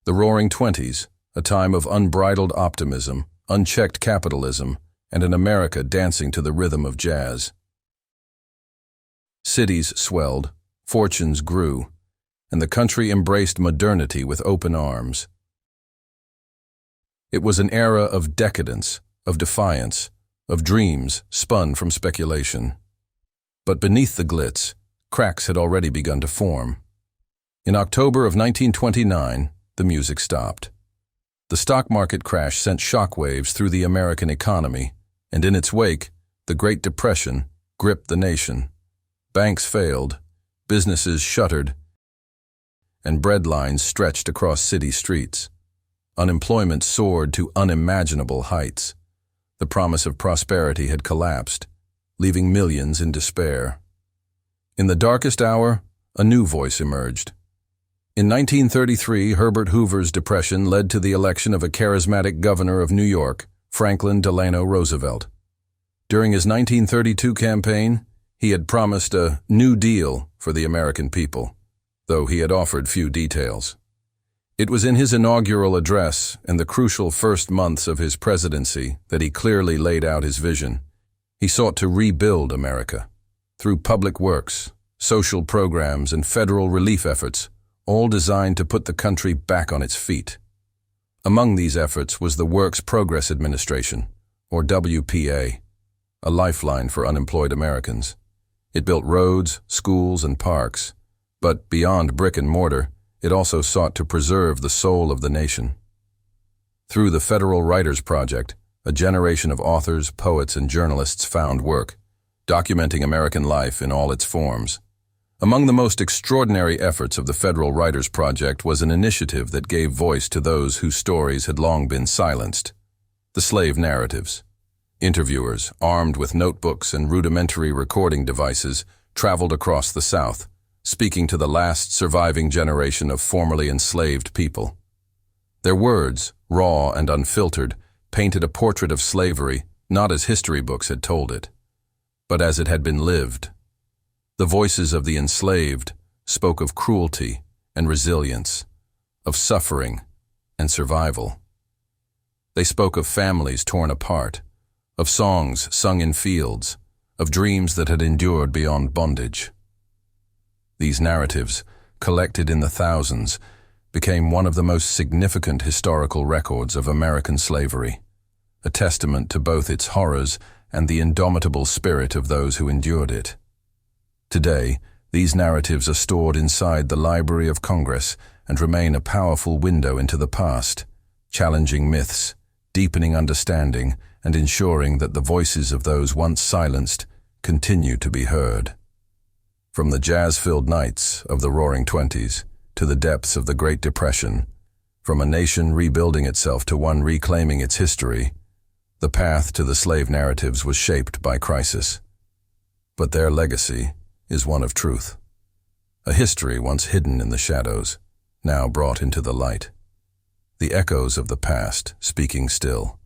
The Roaring Twenties, a time of unbridled optimism, unchecked capitalism, and an America dancing to the rhythm of jazz. Cities swelled, fortunes grew, and the country embraced modernity with open arms. It was an era of decadence, of defiance, of dreams spun from speculation. But beneath the glitz, cracks had already begun to form. In October of 1929, the music stopped. The stock market crash sent shockwaves through the American economy, and in its wake, the Great Depression gripped the nation. Banks failed, businesses shuttered, and bread lines stretched across city streets. Unemployment soared to unimaginable heights. The promise of prosperity had collapsed, leaving millions in despair. In the darkest hour, a new voice emerged. In 1933, Herbert Hoover's depression led to the election of a charismatic governor of New York, Franklin Delano Roosevelt. During his 1932 campaign, he had promised a New Deal for the American people, though he had offered few details. It was in his inaugural address and the crucial first months of his presidency that he clearly laid out his vision. He sought to rebuild America through public works, social programs, and federal relief efforts, all designed to put the country back on its feet. Among these efforts was the Works Progress Administration, or WPA, a lifeline for unemployed Americans. It built roads, schools, and parks, but beyond brick and mortar, it also sought to preserve the soul of the nation. Through the Federal Writers Project, a generation of authors, poets, and journalists found work, documenting American life in all its forms. Among the most extraordinary efforts of the Federal Writers Project was an initiative that gave voice to those whose stories had long been silenced: the slave narratives. Interviewers, armed with notebooks and rudimentary recording devices, traveled across the South, speaking to the last surviving generation of formerly enslaved people. Their words, raw and unfiltered, painted a portrait of slavery not as history books had told it, but as it had been lived. The voices of the enslaved spoke of cruelty and resilience, of suffering and survival. They spoke of families torn apart, of songs sung in fields, of dreams that had endured beyond bondage. These narratives, collected in the thousands, became one of the most significant historical records of American slavery, a testament to both its horrors and the indomitable spirit of those who endured it. Today, these narratives are stored inside the Library of Congress and remain a powerful window into the past, challenging myths, deepening understanding, and ensuring that the voices of those once silenced continue to be heard. From the jazz-filled nights of the Roaring Twenties to the depths of the Great Depression, from a nation rebuilding itself to one reclaiming its history, the path to the slave narratives was shaped by crisis. But their legacy is one of truth. A history once hidden in the shadows, now brought into the light. The echoes of the past speaking still.